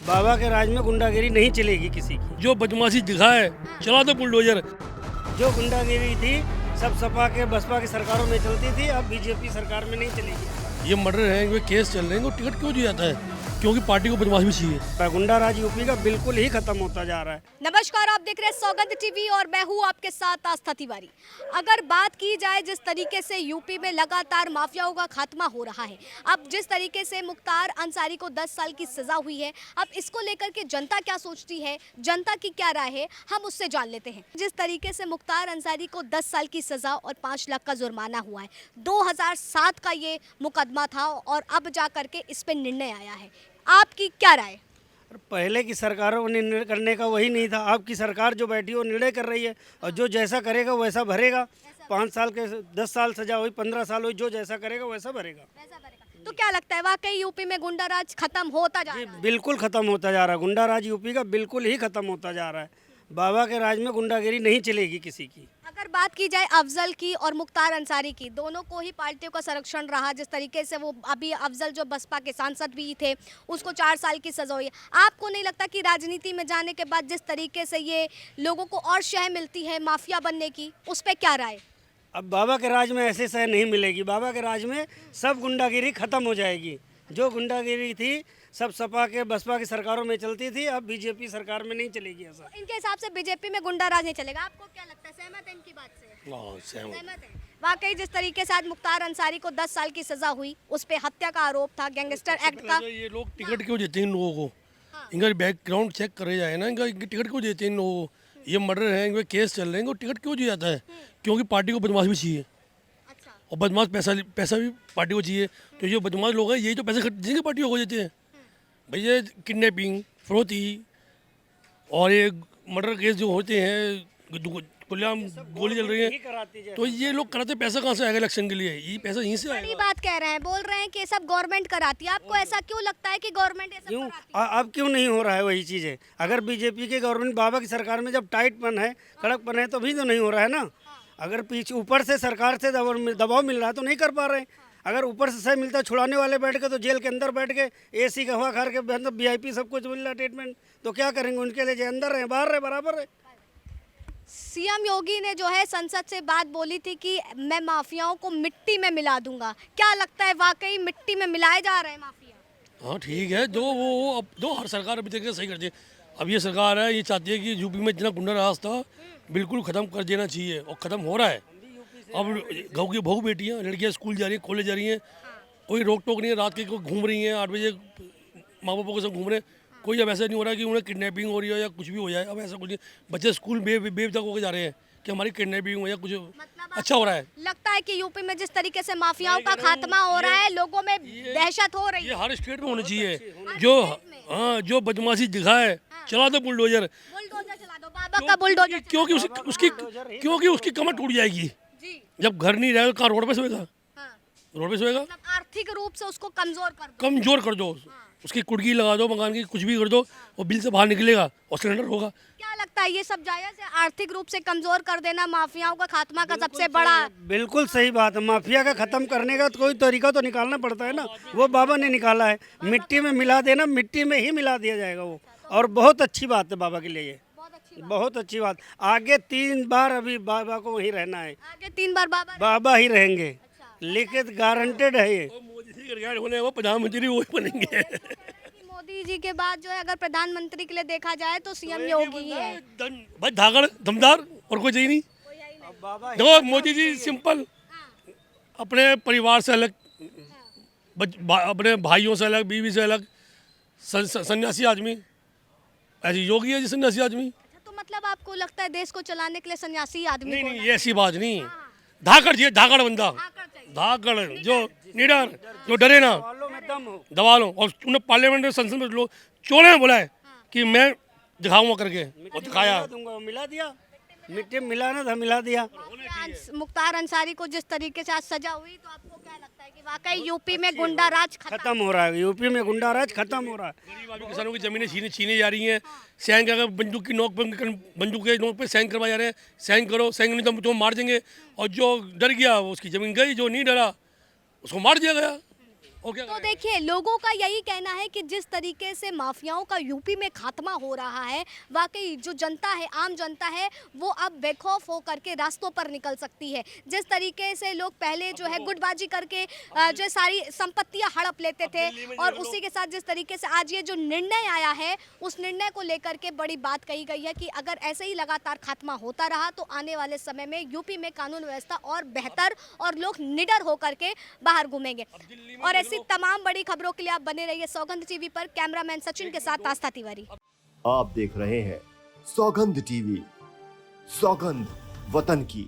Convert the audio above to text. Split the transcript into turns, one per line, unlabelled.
बाबा के राज में गुंडागिरी नहीं चलेगी किसी की।
जो बदमाशी दिखाए चला दो बुलडोजर।
जो गुंडागिरी थी सब सपा के बसपा की सरकारों में चलती थी, अब बीजेपी सरकार में नहीं चलेगी।
ये मर्डर है, ये केस चल रहे हैं, टिकट क्यों दिया जाता है? क्योंकि पार्टी को बदमाश भी चाहिए।
गुंडा राज यूपी का बिल्कुल ही खत्म होता जा रहा है।
नमस्कार, आप देख रहे हैं सौगंध टीवी और मैं हूं आपके साथ आस्था तिवारी। अगर बात की जाए जिस तरीके से यूपी में लगातार माफियाओं का खात्मा हो रहा है, अब जिस तरीके से मुख्तार अंसारी को 10 साल की सजा हुई है, अब इसको लेकर के जनता क्या सोचती है, जनता की क्या राय है, हम उससे जान लेते हैं। जिस तरीके से मुख्तार अंसारी को 10 साल की सजा और 5 लाख का जुर्माना हुआ है, 2007 का ये मुकदमा था और अब जा करके इस पर निर्णय आया है। आपकी क्या राय?
पहले की सरकारों को निर्णय करने का वही नहीं था। अब की सरकार जो बैठी है वो निर्णय कर रही है और जो जैसा करेगा वैसा भरेगा। 5 साल के 10 साल सजा हुई, 15 साल हुई, जो जैसा करेगा वैसा भरेगा।
तो क्या लगता है वाकई यूपी में गुंडा राज खत्म होता जा रहा है?
बिल्कुल खत्म होता जा रहा है। गुंडा राज यूपी का बिल्कुल ही खत्म होता जा रहा है। बाबा के राज में गुंडागिरी नहीं चलेगी किसी की।
अगर बात की जाए अफजल की और मुख्तार अंसारी की, दोनों को ही पार्टियों का संरक्षण रहा। जिस तरीके से वो अभी अफजल जो बसपा के सांसद भी थे, उसको 4 साल की सजा हुई है। आपको नहीं लगता कि राजनीति में जाने के बाद जिस तरीके से ये लोगों को और शह मिलती है माफिया बनने की, उस पर क्या राय?
अब बाबा के राज में ऐसे शह नहीं मिलेगी। बाबा के राज में सब गुंडागिरी खत्म हो जाएगी। जो गुंडागिरी थी सब सपा के बसपा की सरकारों में चलती थी, अब बीजेपी सरकार में नहीं चलेगी। ऐसा
इनके हिसाब से बीजेपी में गुंडा राज नहीं चलेगा। आपको क्या लगता है, सहमत है इनकी बात से? सहमत है। वाकई जिस तरीके से आज मुख्तार अंसारी को 10 साल की सजा हुई, उस पे हत्या का आरोप था, गैंगस्टर एक्ट का।
ये लोग टिकट क्यों देते हैं इन लोगों को? इनका बैकग्राउंड चेक करे जाए ना, इनका टिकट क्यों देते हैं इन लोगों को? ये मर्डर है, इनके केस चल रहे हैं, टिकट क्यों दिया जाता है? क्योंकि पार्टी को बदमाश भी चाहिए और बदमाश पैसा भी पार्टी को चाहिए। तो ये बदमाश लोग हैं, यही तो पैसे जिनकी पार्टी को देते हैं। भैया किडनैपिंग, फरोती और ये मर्डर केस जो होते हैं, खुलेआम गोली चल रही है, तो ये लोग कराते पैसा कहाँ से आएगा इलेक्शन के लिए? ये पैसा यहीं से
बड़ी
आएगा।
बात कह रहे हैं, बोल रहे हैं कि सब गवर्नमेंट कराती है। आपको ऐसा क्यों लगता है कि गवर्नमेंट ये सब
क्यों
कराती है?
अब क्यों नहीं हो रहा है वही चीज़ें? अगर बीजेपी के गवर्नमेंट बाबा की सरकार में जब टाइटपन है, कड़कपन है, तो भी तो नहीं हो रहा है ना। अगर पीछे ऊपर से सरकार से दबाव मिल रहा है तो नहीं कर पा रहे हैं। अगर ऊपर से सही मिलता, छुड़ाने वाले बैठ के तो जेल के अंदर बैठ के एसी का हवा खा के अंदर VIP सब कुछ मिल रहा ट्रीटमेंट, तो क्या करेंगे? उनके लिए जो अंदर रहे बाहर रहे बराबर है।
सीएम योगी ने जो है संसद से बात बोली थी कि मैं माफियाओं को मिट्टी में मिला दूंगा। क्या लगता है वाकई मिट्टी में मिलाए जा रहे हैं माफिया?
हाँ ठीक है, जो वो अब दो हर सरकार अभी तक सही करती है। अब ये सरकार है, ये चाहती है कि यूपी में जितना गुंडा राज था बिल्कुल ख़त्म कर देना चाहिए और ख़त्म हो रहा है। अब गाँव की बहू बेटियाँ लड़कियाँ स्कूल जा रही हैं, कॉलेज जा रही हैं, कोई रोक टोक नहीं है। रात के को घूम रही हैं, 8 बजे माँ बापों के साथ घूम रहे हैं। कोई अब ऐसा नहीं हो रहा कि उन्हें किडनैपिंग हो रही हो या कुछ भी हो जाए। अब ऐसा कुछ नहीं। बच्चे स्कूल बेब तक होकर जा रहे हैं कि हमारी किडनैपिंग हो या कुछ अच्छा हो रहा है।
लगता है कि यूपी में जिस तरीके से माफियाओं का खात्मा हो रहा है, लोगों में दहशत हो रही
ये
है।
हर स्टेट में होना चाहिए। जो बदमाशी दिखाए चला दो बुलडोजर।
बुलडोजर चला दो, बाबा का बुलडोजर
क्योंकि उसकी कमर टूट जाएगी।
जी।
जब घर नहीं रहेगा कहाँ रोड पे सोएगा?
हाँ।
रोड पे सोएगा।
मतलब आर्थिक रूप से उसको कमजोर कर दो।
कमजोर कर दो, उसकी कुर्की लगा दो, मकान की कुछ भी कर दो, वो बिल से बाहर निकलेगा और सिलेंडर होगा।
क्या लगता है ये सब जायज है? आर्थिक रूप से कमजोर कर देना माफियाओं का खात्मा का सबसे बड़ा।
बिल्कुल सही बात है। माफिया का खत्म करने का तो कोई तरीका तो निकालना पड़ता है ना। वो बाबा ने निकाला है, मिट्टी में मिला देना, मिट्टी में ही मिला दिया जाएगा वो। और बहुत अच्छी बात है बाबा के लिए ये, बहुत अच्छी बात। आगे 3 बार अभी बाबा को वहीं रहना है।
आगे 3 बार
बाबा ही रहेंगे, लिखित गारंटेड है ये।
मोदी जी के रिटायर होने वो प्रधानमंत्री वही बनेंगे।
मोदी जी के बाद जो है अगर प्रधानमंत्री के लिए देखा जाए तो सीएम योगी ही है।
भाई धागड़ दमदार और कोई चाहिए नहीं। देखो मोदी जी सिंपल, अपने परिवार से अलग, अपने भाइयों से अलग, बीवी से अलग, सन्यासी आदमी। ऐसी योगी है जी सन्यासी आदमी।
अच्छा, तो मतलब आपको लगता है देश को चलाने के लिए सन्यासी आदमी
नहीं
को
नहीं, ये ऐसी बात नहीं। धाकड़ चाहिए, धाकड़ बंदा,
आकर चाहिए।
धाकड़ जो निडर, जो डरे ना, दबा लो। और उन्हें पार्लियामेंट में संसद में लोग चोले में बोला है कि मैं दिखाऊंगा करके, और दिखाया।
मिला दिया, मिट्टी में मिलाना था, मिला दिया।
मुख्तार अंसारी को जिस तरीके से आज सजा हुई, तो आपको क्या लगता है कि वाकई यूपी में गुंडा राज
खत्म हो रहा है? यूपी में गुंडा राज खत्म हो रहा है।
गरीब आदमी किसानों की जमीनें छीने जा रही हैं। साइन का बंदूक की नोक पर, बंदूक के नोक पे साइन करवा जा रहे हैं। साइन करो, साइन नहीं तो मार देंगे। और जो डर गया उसकी जमीन गई, जो नहीं डरा उसको मार दिया गया। और क्या
तो
करेंगे?
देखिए लोगों का यही कहना है कि जिस तरीके से माफियाओं का यूपी में खात्मा हो रहा है, वाकई जो जनता है, आम जनता है, वो अब बेखौफ होकर के रास्तों पर निकल सकती है। जिस तरीके से लोग पहले जो है गुटबाजी करके जो सारी संपत्तियां हड़प लेते थे, और उसी के साथ जिस तरीके से आज ये जो निर्णय आया है, उस निर्णय को लेकर के बड़ी बात कही गई है कि अगर ऐसे ही लगातार खात्मा होता रहा तो आने वाले समय में यूपी में कानून व्यवस्था और बेहतर और लोग निडर होकर के बाहर घूमेंगे। और ऐसी तमाम बड़ी खबरों के लिए आप बने रहिए सौगंध टीवी पर। कैमरामैन सचिन के साथ आस्था तिवारी।
आप देख रहे हैं सौगंध टीवी, सौगंध वतन की।